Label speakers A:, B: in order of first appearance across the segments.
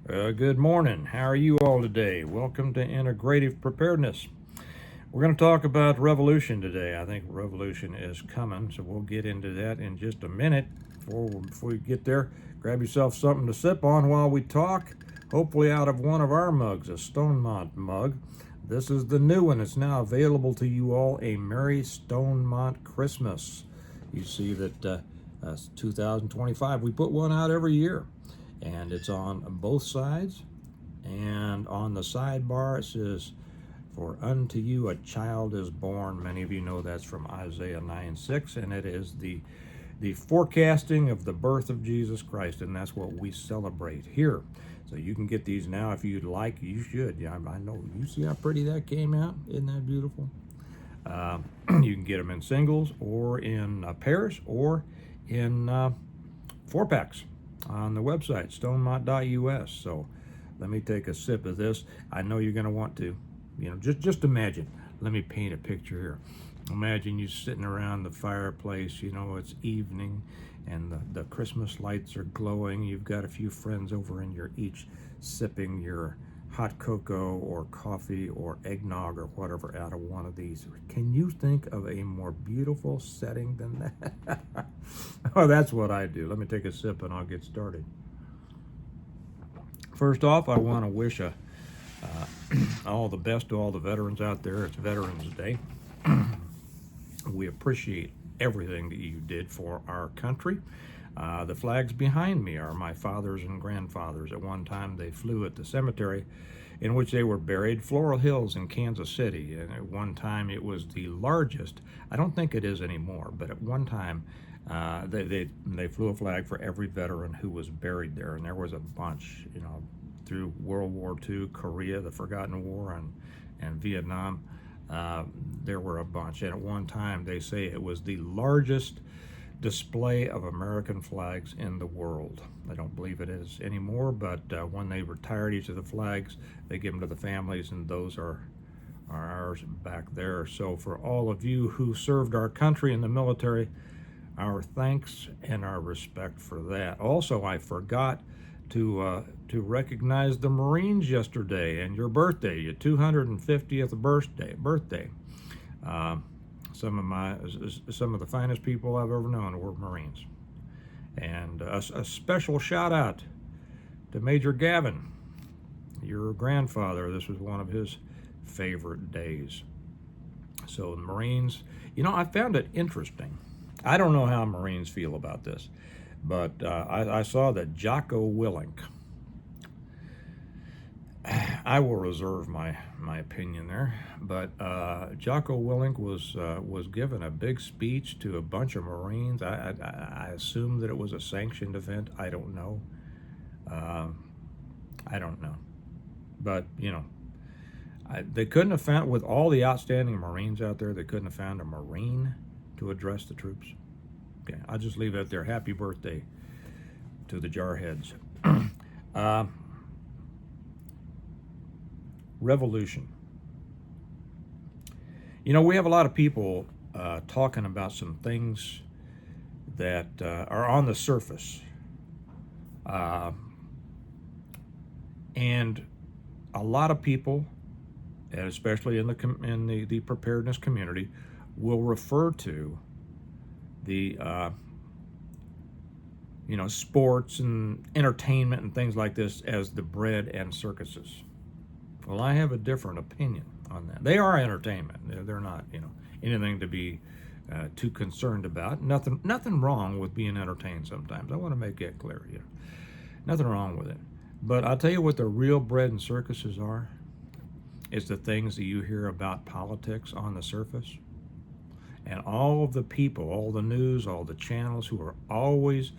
A: Good morning. How are you all today? Welcome to Integrative Preparedness. We're going to talk about revolution today. I think revolution is coming, so we'll get into that in just a minute. Before we get there, grab yourself something to sip on while we talk, hopefully out of one of our mugs, a Stonemont mug. This is the new one. It's now available to you all, a Merry Stonemont Christmas. You see that 2025. We put one out every year, and it's on both sides. And on the sidebar, it says, "For unto you a child is born." Many of you know that's from Isaiah 9:6, and it is the forecasting of the birth of Jesus Christ, and that's what we celebrate here. So you can get these now if you'd like. You should. Yeah, I know. You see how pretty that came out? Isn't that beautiful? You can get them in singles or in pairs or in 4-packs on the website, stonemont.us. So let me take a sip of this. I know you're going to want to, just imagine. Let me paint a picture here. Imagine you sitting around the fireplace, it's evening and the Christmas lights are glowing. You've got a few friends over and you're each sipping your hot cocoa or coffee or eggnog or whatever out of one of these. Can you think of a more beautiful setting than that? Oh, that's what I do. Let me take a sip and I'll get started. First off, I want to wish all the best to all the veterans out there. It's Veterans Day. We appreciate everything that you did for our country. The flags behind me are my fathers and grandfathers. At one time, they flew at the cemetery in which they were buried, Floral Hills in Kansas City. And at one time, it was the largest. I don't think it is anymore, but at one time, they flew a flag for every veteran who was buried there, and there was a bunch, through World War II, Korea, the Forgotten War, and Vietnam. There were a bunch, and at one time they say it was the largest display of American flags in the world. I don't believe it is anymore, but when they retired each of the flags, they give them to the families, and those are ours back there. So for all of you who served our country in the military, our thanks and our respect for that. Also, I forgot to recognize the Marines yesterday and your birthday, your 250th birthday. Some of the finest people I've ever known were Marines, and a special shout out to Major Gavin, your grandfather. This was one of his favorite days. So the Marines, I found it interesting. I don't know how Marines feel about this, but I saw that Jocko Willink. I will reserve my opinion there, but Jocko Willink was given a big speech to a bunch of Marines. I assume that it was a sanctioned event. I don't know. But they couldn't have found, with all the outstanding Marines out there, they couldn't have found a Marine to address the troops. Okay, I'll just leave that there. Happy birthday to the jarheads. Revolution. We have a lot of people talking about some things that are on the surface. And a lot of people, and especially in the preparedness community, will refer to the sports and entertainment and things like this as the bread and circuses. Well, I have a different opinion on that. They are entertainment. They're not, anything to be too concerned about. Nothing wrong with being entertained sometimes. I want to make that clear. Nothing wrong with it. But I'll tell you what the real bread and circuses are. Is the things that you hear about politics on the surface. And all of the people, all the news, all the channels who are always,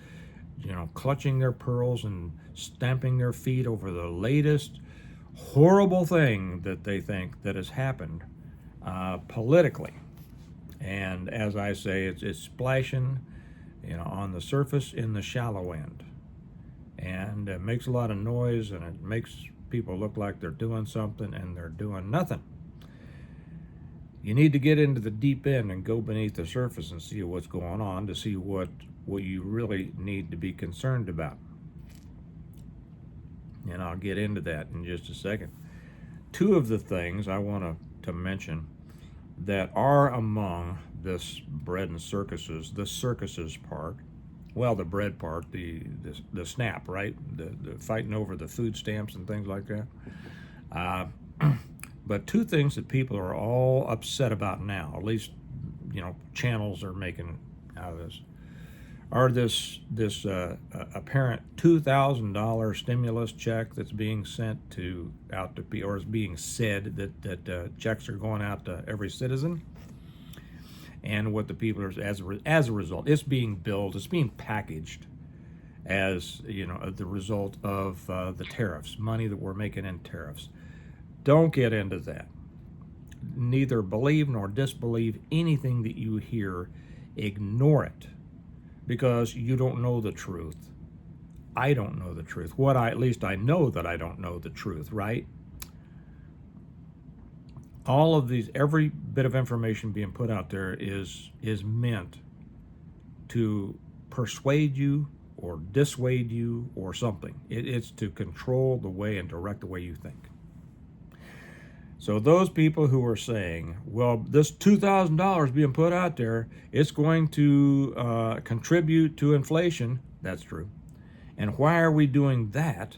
A: clutching their pearls and stamping their feet over the latest horrible thing that they think that has happened politically. And as I say, it's splashing, on the surface in the shallow end. And it makes a lot of noise, and it makes people look like they're doing something, and they're doing nothing. You need to get into the deep end and go beneath the surface and see what's going on to see what you really need to be concerned about. And I'll get into that in just a second. Two of the things I want to mention that are among this bread and circuses, the circuses part, well, the bread part, the SNAP, right? The fighting over the food stamps and things like that. Uh, but two things that people are all upset about now, at least, channels are making out of this, are this apparent $2,000 stimulus check that's being sent to out to people, or is being said that checks are going out to every citizen, and what the people are as a result, it's being billed, it's being packaged as the result of the tariffs, money that we're making in tariffs. Don't get into that. Neither believe nor disbelieve anything that you hear. Ignore it, because you don't know the truth. I don't know the truth. At least I know that I don't know the truth, right? All of these, every bit of information being put out there is meant to persuade you or dissuade you or something. It's to control the way and direct the way you think. So those people who are saying, well, this $2,000 being put out there, it's going to contribute to inflation, that's true. And why are we doing that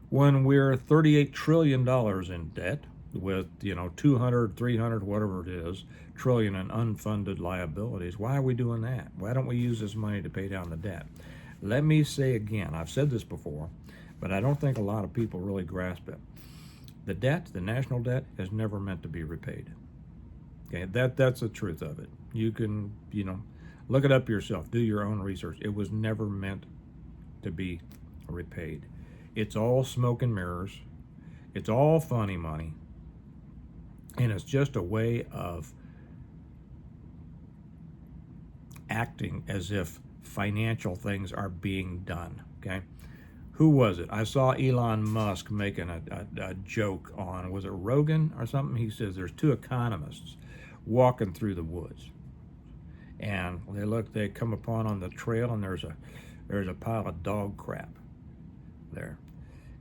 A: when we're $38 trillion in debt with, 200, 300, whatever it is, trillion in unfunded liabilities? Why are we doing that? Why don't we use this money to pay down the debt? Let me say again, I've said this before, but I don't think a lot of people really grasp it. The debt, the national debt, is never meant to be repaid. Okay, that's the truth of it. You can, look it up yourself. Do your own research. It was never meant to be repaid. It's all smoke and mirrors. It's all funny money. And it's just a way of acting as if financial things are being done. Okay? Who was it? I saw Elon Musk making a joke on, was it Rogan or something? He says there's two economists walking through the woods, and they come upon on the trail, and there's a pile of dog crap there,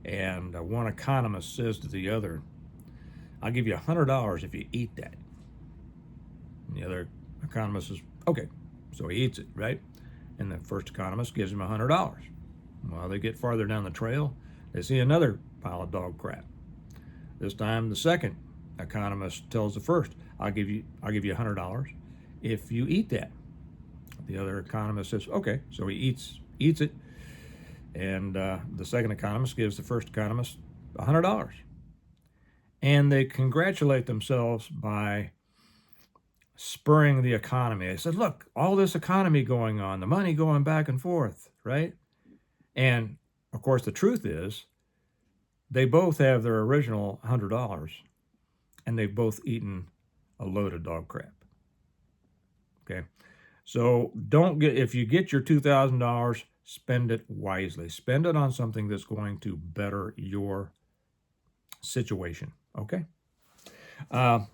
A: and one economist says to the other, "I'll give you $100 if you eat that." And the other economist says, "Okay," so he eats it, right? And the first economist gives him $100. Well, they get farther down the trail, they see another pile of dog crap. This time, the second economist tells the first, "I'll give you $100 if you eat that." The other economist says, "Okay," so he eats it, and the second economist gives the first economist $100, and they congratulate themselves by spurring the economy. They said, "Look, all this economy going on, the money going back and forth, right?" And, of course, the truth is they both have their original $100, and they've both eaten a load of dog crap. Okay? So if you get your $2,000, spend it wisely. Spend it on something that's going to better your situation. Okay? The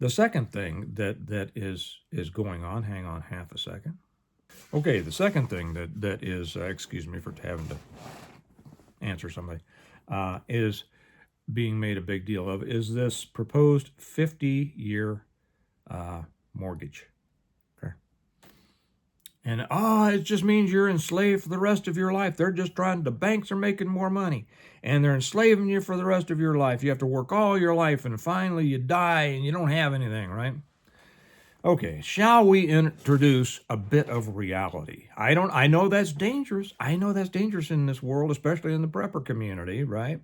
A: second thing that is going on, hang on half a second. Okay, the second thing that is, excuse me for having to answer somebody, is being made a big deal of, is this proposed 50-year mortgage. Okay. And, it just means you're enslaved for the rest of your life. The banks are making more money, and they're enslaving you for the rest of your life. You have to work all your life, and finally you die, and you don't have anything, right? Okay, shall we introduce a bit of reality? I know that's dangerous. I know that's dangerous in this world, especially in the prepper community, right?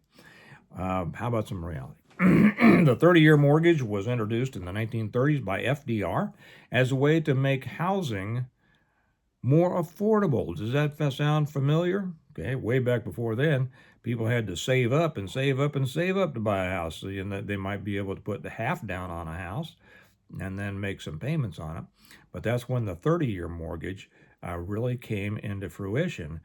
A: How about some reality? The 30-year mortgage was introduced in the 1930s by FDR as a way to make housing more affordable. Does that sound familiar? Okay, way back before then, people had to save up and save up and save up to buy a house. So they might be able to put the half down on a house and then make some payments on it. But that's when the 30-year mortgage really came into fruition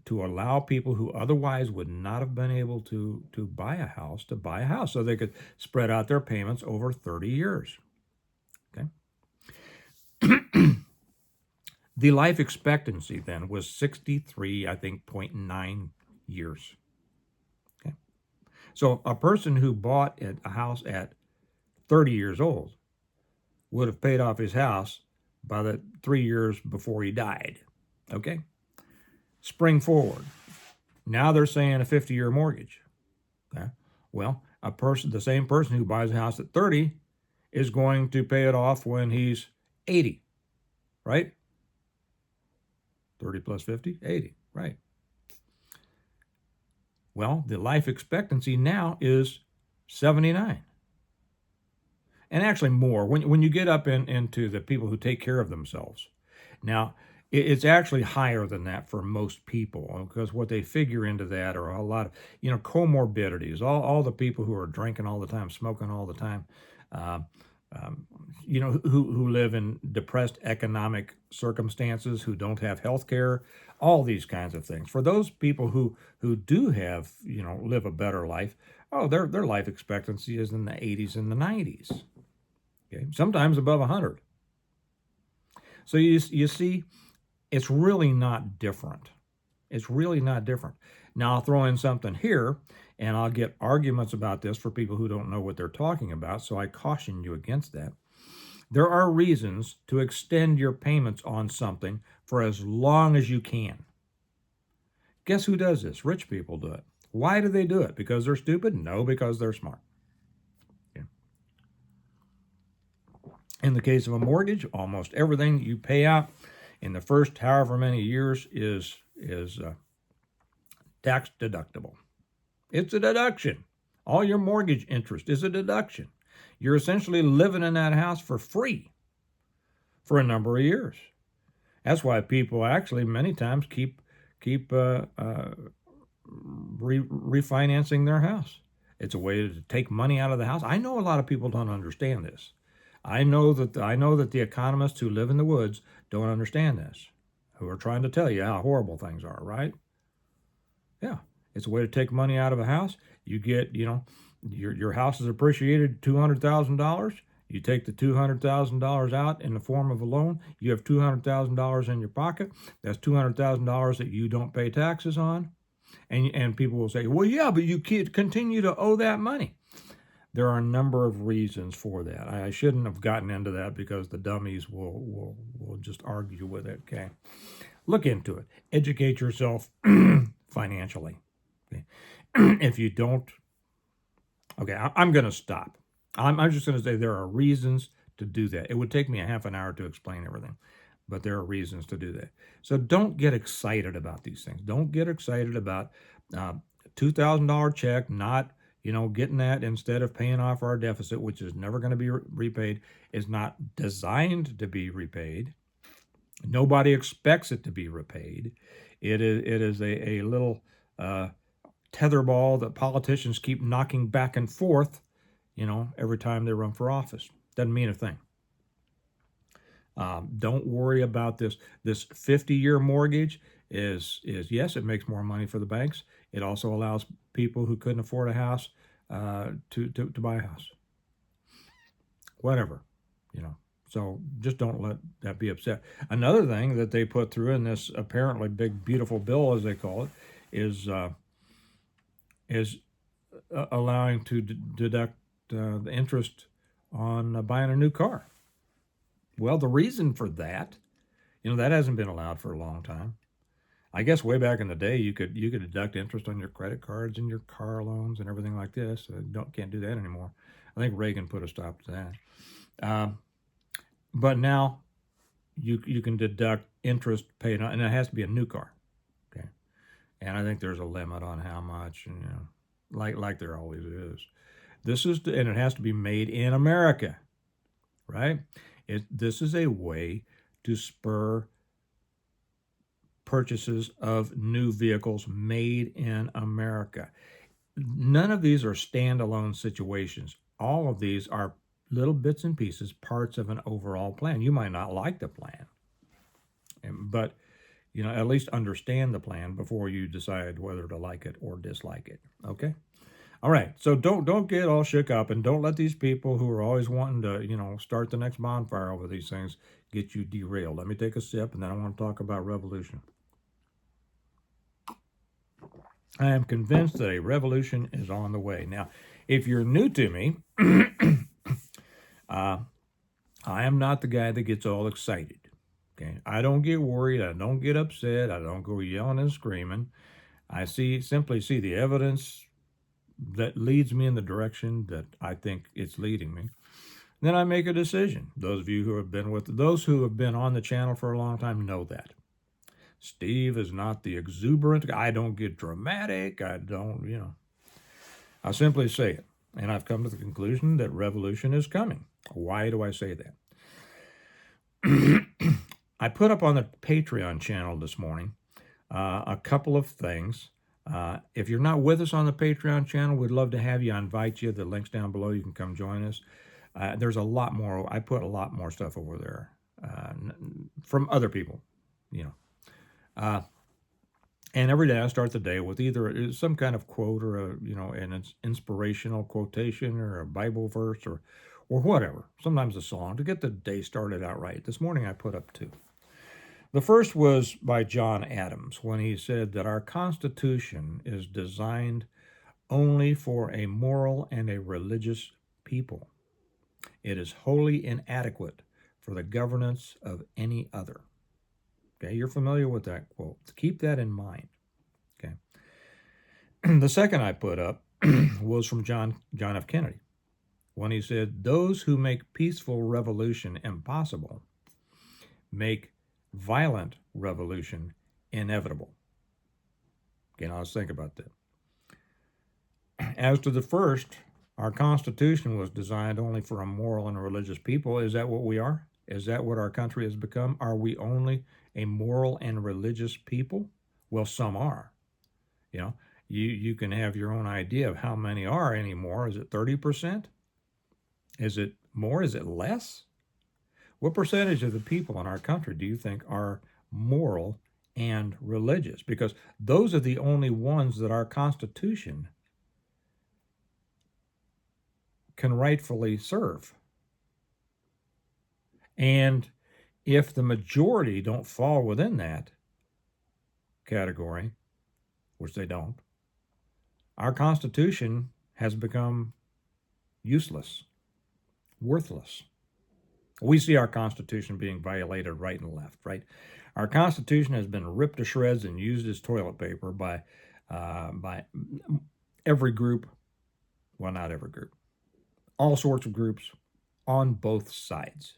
A: to allow people who otherwise would not have been able to buy a house to buy a house, so they could spread out their payments over 30 years. Okay. The life expectancy then was 63, I think, 0.9 years. Okay. So a person who bought a house at 30 years old would have paid off his house by the 3 years before he died. Okay? Spring forward. Now they're saying a 50-year mortgage. Okay? Well, the same person who buys a house at 30 is going to pay it off when he's 80, right? 30 plus 50, 80, right? Well, the life expectancy now is 79. And actually more when you get up into the people who take care of themselves. Now, it's actually higher than that for most people because what they figure into that are a lot of, comorbidities, all the people who are drinking all the time, smoking all the time, uh, who live in depressed economic circumstances, who don't have health care, all these kinds of things. For those people who do have, live a better life, their life expectancy is in the 80s and the 90s. Okay, sometimes above 100. So you see, it's really not different. It's really not different. Now I'll throw in something here, and I'll get arguments about this for people who don't know what they're talking about, so I caution you against that. There are reasons to extend your payments on something for as long as you can. Guess who does this? Rich people do it. Why do they do it? Because they're stupid? No, because they're smart. In the case of a mortgage, almost everything you pay out in the first however many years is tax deductible. It's a deduction. All your mortgage interest is a deduction. You're essentially living in that house for free for a number of years. That's why people actually many times keep refinancing their house. It's a way to take money out of the house. I know a lot of people don't understand this. I know that the economists who live in the woods don't understand this, who are trying to tell you how horrible things are, right? Yeah, it's a way to take money out of a house. You get, your house is appreciated $200,000. You take the $200,000 out in the form of a loan. You have $200,000 in your pocket. That's $200,000 that you don't pay taxes on. And people will say, well, yeah, but you continue to owe that money. There are a number of reasons for that. I shouldn't have gotten into that because the dummies will just argue with it. Okay, look into it. Educate yourself financially. Okay? If you don't, okay, I'm going to stop. I'm just going to say there are reasons to do that. It would take me a half an hour to explain everything, but there are reasons to do that. So don't get excited about these things. Don't get excited about $2,000 check, not getting that instead of paying off our deficit, which is never going to be repaid, is not designed to be repaid. Nobody expects it to be repaid. It is a little tetherball that politicians keep knocking back and forth, every time they run for office. Doesn't mean a thing. Don't worry about this. This 50-year mortgage is yes, it makes more money for the banks. It also allows people who couldn't afford a house to buy a house. Whatever, So just don't let that be upset. Another thing that they put through in this apparently big beautiful bill, as they call it, is allowing to deduct the interest on buying a new car. Well, the reason for that, that hasn't been allowed for a long time. I guess way back in the day, you could deduct interest on your credit cards and your car loans and everything like this. Can't do that anymore. I think Reagan put a stop to that. But now you can deduct interest paid on, and it has to be a new car. Okay, and I think there's a limit on how much, and like there always is. And it has to be made in America, right? This is a way to spur purchases of new vehicles made in America. None of these are standalone situations. All of these are little bits and pieces, parts of an overall plan. You might not like the plan, but at least understand the plan before you decide whether to like it or dislike it. Okay? All right, so don't get all shook up, and don't let these people who are always wanting to, start the next bonfire over these things get you derailed. Let me take a sip, and then I want to talk about revolution. I am convinced that a revolution is on the way. Now, if you're new to me, I am not the guy that gets all excited. Okay, I don't get worried. I don't get upset. I don't go yelling and screaming. I simply see the evidence that leads me in the direction that I think it's leading me. Then I make a decision. Those of you who have been those who have been on the channel for a long time know that. Steve is not the exuberant guy. I don't get dramatic. I don't. I simply say it. And I've come to the conclusion that revolution is coming. Why do I say that? I put up on the Patreon channel this morning a couple of things. If you're not with us on the Patreon channel, we'd love to have you. I invite you. The link's down below. You can come join us. There's a lot more. I put a lot more stuff over there from other people, and every day I start the day with either some kind of quote or an inspirational quotation or a Bible verse or whatever. Sometimes a song to get the day started out right. This morning I put up two. The first was by John Adams when he said that our Constitution is designed only for a moral and a religious people. It is wholly inadequate for the governance of any other. Okay, you're familiar with that quote. Keep that in mind. Okay. The second I put up was from John F. Kennedy when he said, "Those who make peaceful revolution impossible make violent revolution inevitable." Okay, now let's think about that. As to the first, our Constitution was designed only for a moral and a religious people. Is that what we are? Is that what our country has become? Are we only a moral and religious people? Well, some are. You can have your own idea of how many are anymore. Is it 30%? Is it more? Is it less? What percentage of the people in our country do you think are moral and religious? Because those are the only ones that our Constitution can rightfully serve. And if the majority don't fall within that category, which they don't, our Constitution has become useless, worthless. We see our Constitution being violated right and left, right? Our Constitution has been ripped to shreds and used as toilet paper by every group. Well, not every group. All sorts of groups on both sides.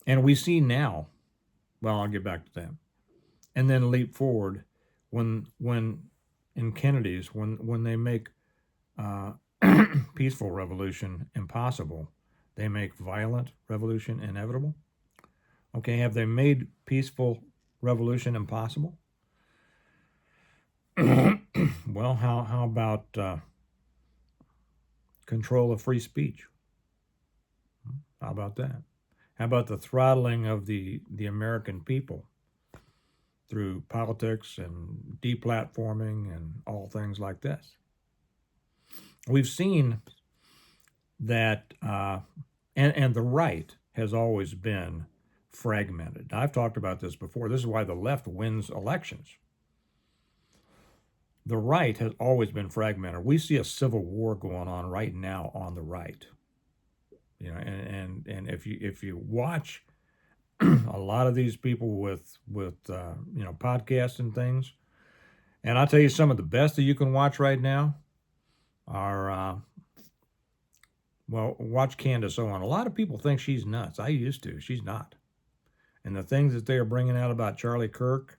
A: And we see now, well, I'll get back to that. And then leap forward when in Kennedy's, when they make peaceful revolution impossible, they make violent revolution inevitable. Okay, have they made peaceful revolution impossible? Well, how about control of free speech? How about that? How about the throttling of the American people through politics and deplatforming and all things like this? We've seen that, and the right has always been fragmented. I've talked about this before. This is why the left wins elections. The right has always been fragmented. We see a civil war going on right now on the right. And if you watch a lot of these people with podcasts and things, and I'll tell you some of the best that you can watch right now are watch Candace Owen. A lot of people think she's nuts. I used to. She's not. And the things that they are bringing out about Charlie Kirk,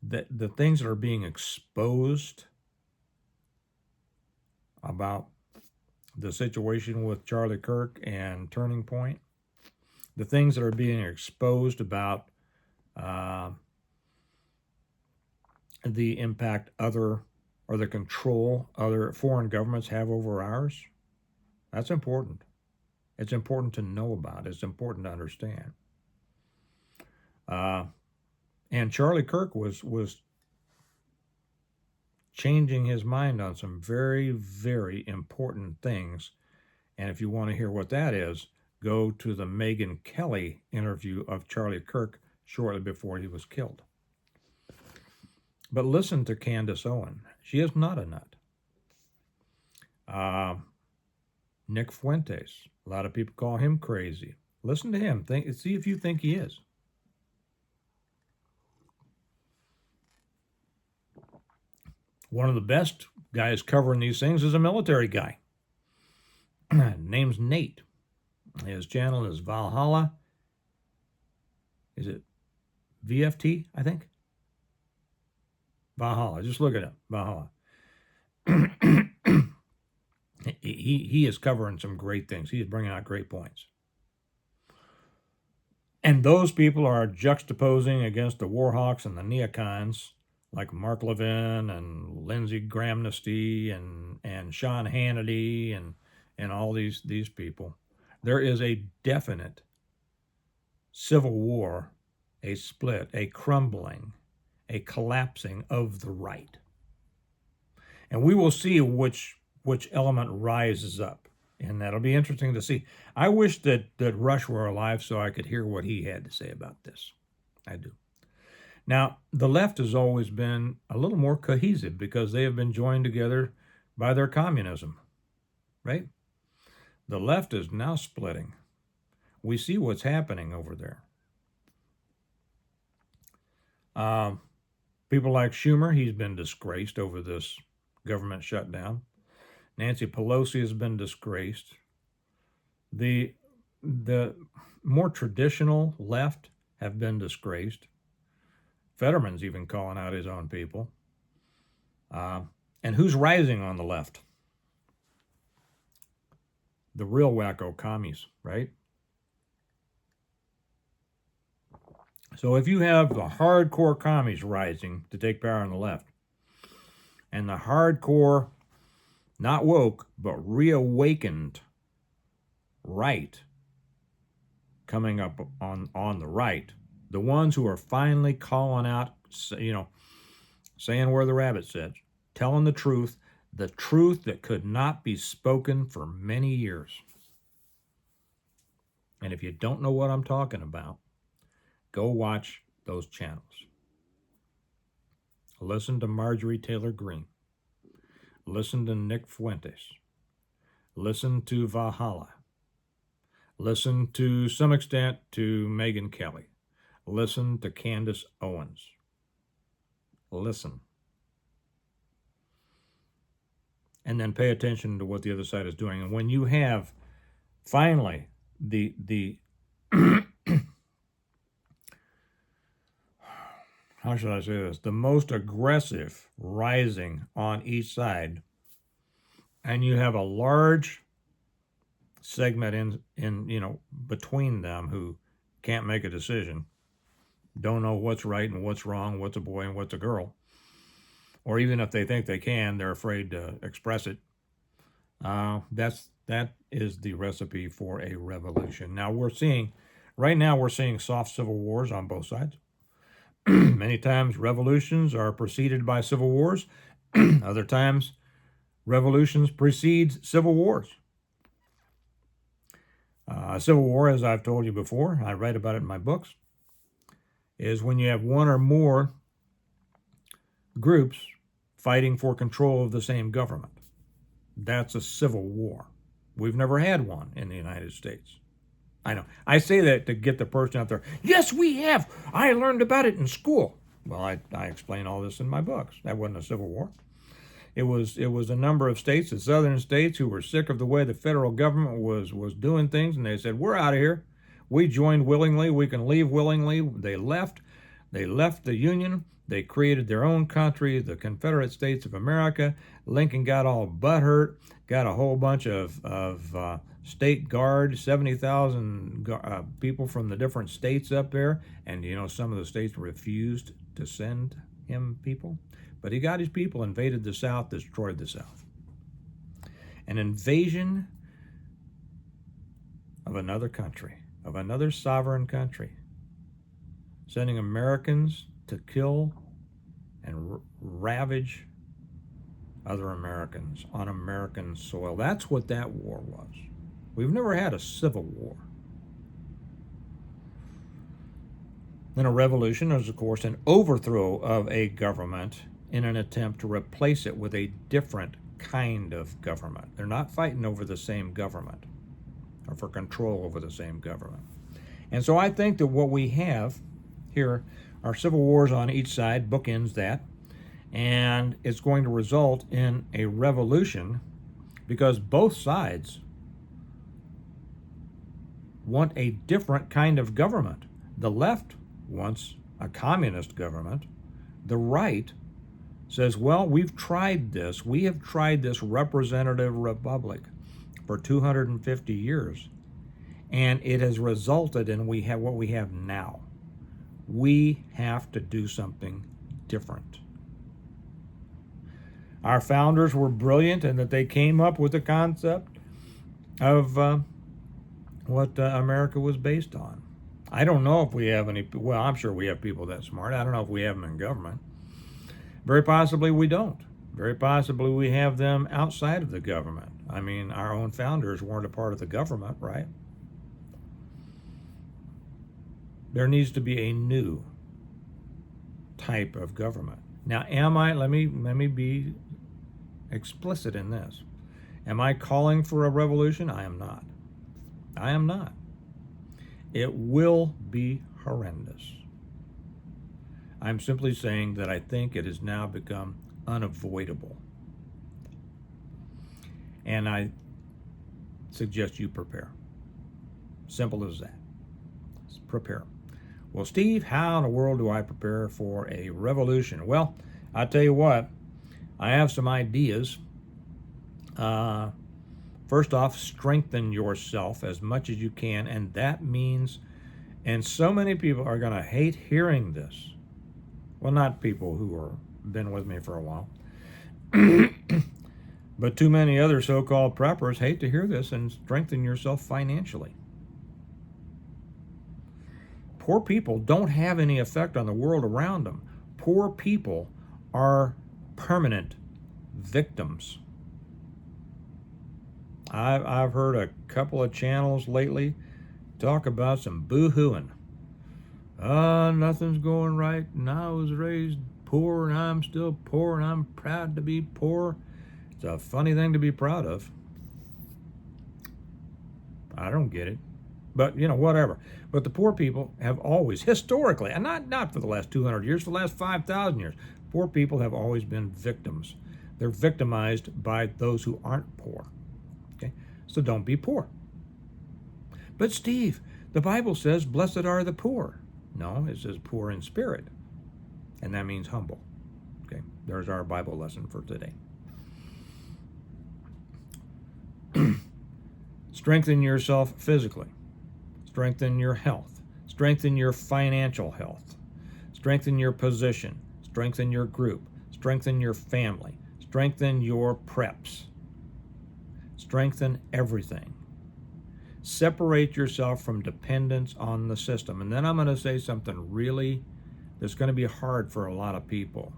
A: the things that are being exposed about the situation with Charlie Kirk and Turning Point, the things that are being exposed about the impact the control other foreign governments have over ours, that's important. It's important to know about. It's important to understand. And Charlie Kirk was changing his mind on some very, very important things. And if you want to hear what that is, go to the Megyn Kelly interview of Charlie Kirk shortly before he was killed. But listen to Candace Owen. She is not a nut. Nick Fuentes. A lot of people call him crazy. Listen to him. See if you think he is. One of the best guys covering these things is a military guy. Name's Nate. His channel is Valhalla. Is it VFT, I think? Valhalla. Just look it up. Valhalla. He is covering some great things. He is bringing out great points. And those people are juxtaposing against the Warhawks and the neocons like Mark Levin and Lindsey Grahamnesty and Sean Hannity and all these people. There is a definite civil war, a split, a crumbling, a collapsing of the right. And we will see which element rises up. And that'll be interesting to see. I wish that Rush were alive so I could hear what he had to say about this. I do. Now, the left has always been a little more cohesive because they have been joined together by their communism, right? The left is now splitting. We see what's happening over there. People like Schumer, he's been disgraced over this government shutdown. Nancy Pelosi has been disgraced. The more traditional left have been disgraced. Fetterman's even calling out his own people. And who's rising on the left? The real wacko commies, right? So if you have the hardcore commies rising to take power on the left, and the hardcore, not woke, but reawakened right coming up on the right, the ones who are finally calling out, saying where the rabbit sits, telling the truth that could not be spoken for many years. And if you don't know what I'm talking about, go watch those channels. Listen to Marjorie Taylor Greene. Listen to Nick Fuentes. Listen to Valhalla. Listen to some extent to Megyn Kelly. Listen to Candace Owens. Listen. And then pay attention to what the other side is doing. And when you have finally the how should I say this? The most aggressive rising on each side, and you have a large segment in between them who can't make a decision, don't know what's right and what's wrong, what's a boy and what's a girl, or even if they think they can, they're afraid to express it. That is the recipe for a revolution. Now we're seeing soft civil wars on both sides. Many times revolutions are preceded by civil wars. Other times revolutions precedes civil wars. Civil war, as I've told you before, I write about it in my books, is when you have one or more groups fighting for control of the same government. That's a civil war. We've never had one in the United States. I know. I say that to get the person out there. Yes, we have. I learned about it in school. Well, I explain all this in my books. That wasn't a civil war. It was a number of states, the southern states, who were sick of the way the federal government was doing things, and they said, we're out of here. We joined willingly. We can leave willingly. They left. They left the Union. They created their own country, the Confederate States of America. Lincoln got all butthurt, got a whole bunch of state guard, 70,000 people from the different states up there. And, some of the states refused to send him people. But he got his people, invaded the South, destroyed the South. An invasion of another country, of another sovereign country, sending Americans to kill and ravage other Americans on American soil. That's what that war was. We've never had a civil war. Then a revolution is, of course, an overthrow of a government in an attempt to replace it with a different kind of government. They're not fighting over the same government or for control over the same government. And so I think that what we have here are civil wars on each side, bookends that, and it's going to result in a revolution because both sides want a different kind of government. The left wants a communist government. The right says, well, we've tried this. We have tried this representative republic for 250 years, and it has resulted in what we have now. We have to do something different. Our founders were brilliant in that they came up with the concept of what America was based on. I don't know if we have any, well, I'm sure we have people that smart. I don't know if we have them in government. Very possibly we don't. Very possibly we have them outside of the government. I mean, our own founders weren't a part of the government, right? There needs to be a new type of government. Now, let me be explicit in this. Am I calling for a revolution? I am not. I am not. It will be horrendous. I'm simply saying that I think it has now become unavoidable. And I suggest you prepare. Simple as that. Prepare. Well, Steve, how in the world do I prepare for a revolution? Well, I'll tell you what, I have some ideas. First off, strengthen yourself as much as you can, and that means, and so many people are going to hate hearing this. Well, not people who have been with me for a while, but too many other so-called preppers hate to hear this, and strengthen yourself financially. Poor people don't have any effect on the world around them. Poor people are permanent victims. I've heard a couple of channels lately talk about some boo-hooing. Nothing's going right, and I was raised poor, and I'm still poor, and I'm proud to be poor. It's a funny thing to be proud of. I don't get it. But, whatever. But the poor people have always, historically, and not for the last 200 years, for the last 5,000 years, poor people have always been victims. They're victimized by those who aren't poor. Okay? So don't be poor. But Steve, the Bible says, blessed are the poor. No, it says poor in spirit. And that means humble. Okay? There's our Bible lesson for today. Strengthen yourself physically. Strengthen your health. Strengthen your financial health. Strengthen your position. Strengthen your group. Strengthen your family. Strengthen your preps. Strengthen everything. Separate yourself from dependence on the system. And then I'm going to say something really that's going to be hard for a lot of people.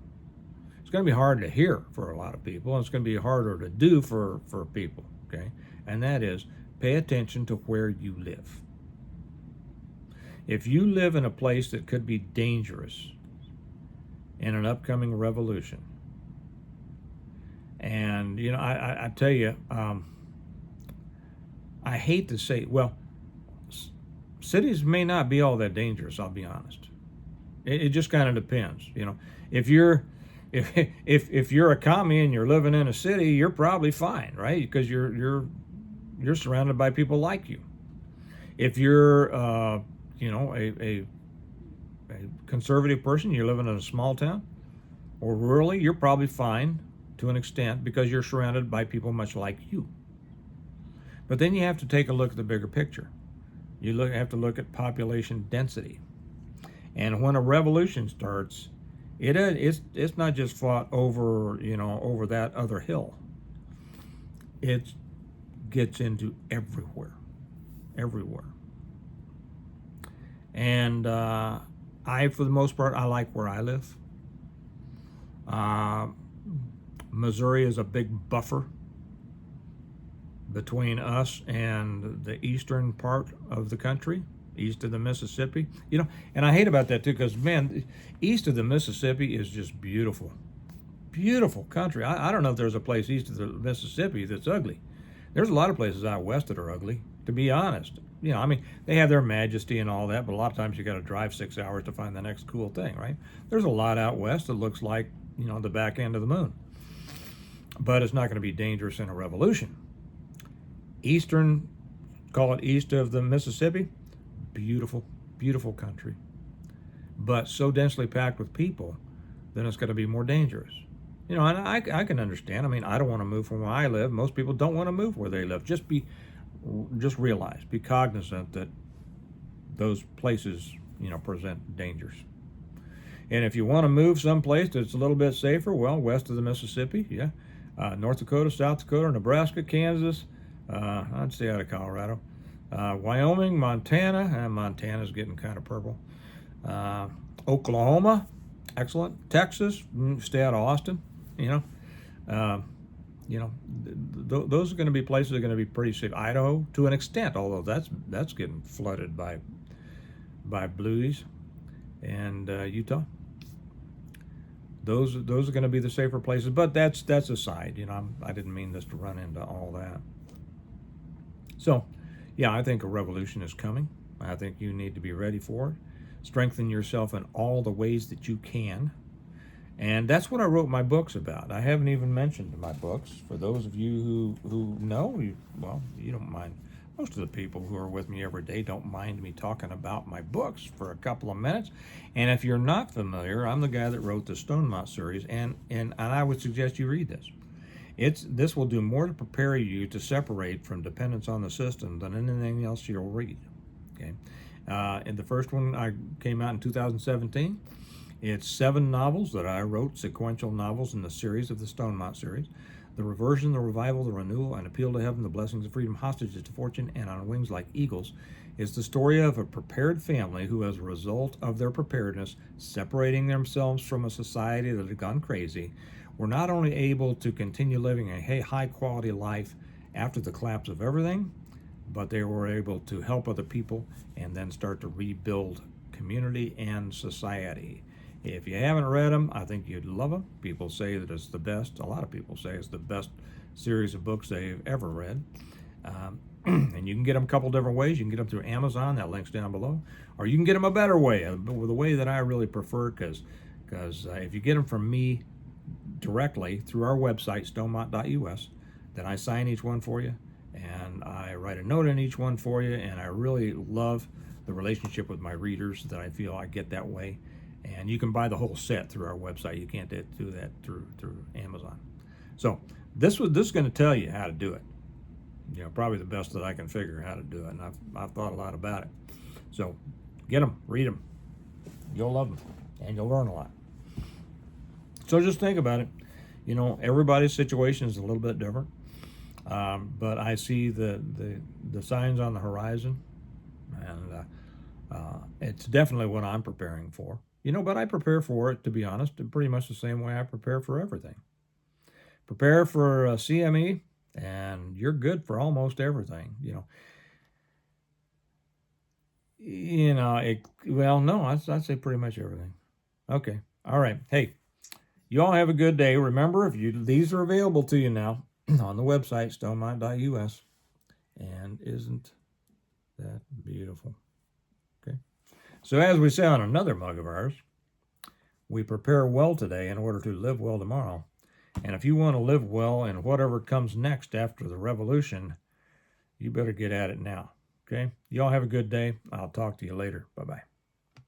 A: It's going to be hard to hear for a lot of people, and it's going to be harder to do for people, okay? And that is, pay attention to where you live. If you live in a place that could be dangerous in an upcoming revolution, and, I tell you, I hate to say, well, cities may not be all that dangerous, I'll be honest. It just kind of depends. If you're a commie and you're living in a city, you're probably fine, right? Because you're surrounded by people like you. If you're a conservative person, you're living in a small town or rurally, you're probably fine to an extent because you're surrounded by people much like you. But then you have to take a look at the bigger picture. You have to look at population density. And when a revolution starts, it's not just fought over that other hill. It gets into everywhere. And for the most part, I like where I live. Missouri is a big buffer between us and the eastern part of the country. east of the Mississippi. You know, and I hate about that too, because man, east of the Mississippi is just beautiful, beautiful country. I don't know if there's a place east of the Mississippi that's ugly. There's a lot of places out west that are ugly, to be honest. You know, I mean, they have their majesty and all that, but a lot of times you got to drive 6 hours to find the next cool thing, right? There's a lot out west that looks like, you know, the back end of the moon, but it's not going to be dangerous in a revolution. Eastern, call it east of the Mississippi, beautiful, beautiful country, but so densely packed with people, then it's going to be more dangerous. You know, and I can understand. I mean, I don't want to move from where I live. Most people don't want to move where they live. Just realize, be cognizant that those places, you know, present dangers. And if you want to move someplace that's a little bit safer, well, west of the Mississippi, yeah, North Dakota, South Dakota, Nebraska, Kansas, I'd stay out of Colorado, Wyoming, Montana, and Montana's getting kind of purple, Oklahoma, excellent, Texas, stay out of Austin, you know. Those are going to be places that are going to be pretty safe. Idaho, to an extent, although that's getting flooded by blues, and Utah. Those are going to be the safer places. But that's aside. You know, I didn't mean this to run into all that. So, yeah, I think a revolution is coming. I think you need to be ready for it. Strengthen yourself in all the ways that you can. And that's what I wrote my books about. I haven't even mentioned my books. For those of you who know, you don't mind. Most of the people who are with me every day don't mind me talking about my books for a couple of minutes. And if you're not familiar, I'm the guy that wrote the Stonemont series, and I would suggest you read this. This will do more to prepare you to separate from dependence on the system than anything else you'll read. Okay, and the first one I came out in 2017. It's 7 novels that I wrote, sequential novels in the series of the Stonemont series. The Reversion, the Revival, the Renewal, An Appeal to Heaven, The Blessings of Freedom, Hostages to Fortune, and On Wings Like Eagles is the story of a prepared family who, as a result of their preparedness, separating themselves from a society that had gone crazy, were not only able to continue living a high-quality life after the collapse of everything, but they were able to help other people and then start to rebuild community and society. If you haven't read them, I think you'd love them. People say that it's the best. A lot of people say it's the best series of books they've ever read. And you can get them a couple different ways. You can get them through Amazon. That link's down below. Or you can get them a better way, the way that I really prefer, because if you get them from me directly through our website, stonemont.us, then I sign each one for you, and I write a note in each one for you, and I really love the relationship with my readers that I feel I get that way. And you can buy the whole set through our website. You can't do that through Amazon. So this is going to tell you how to do it. You know, probably the best that I can figure how to do it, and I've thought a lot about it. So get them, read them. You'll love them, and you'll learn a lot. So just think about it. You know, everybody's situation is a little bit different, but I see the signs on the horizon, and it's definitely what I'm preparing for. You know, but I prepare for it, to be honest, in pretty much the same way I prepare for everything. Prepare for CME, and you're good for almost everything. I'd say pretty much everything. Okay, all right. Hey, you all have a good day. Remember, these are available to you now on the website, stonemont.us, and isn't that beautiful? Okay. So as we say on another mug of ours, we prepare well today in order to live well tomorrow. And if you want to live well in whatever comes next after the revolution, you better get at it now. Okay? You all have a good day. I'll talk to you later. Bye-bye.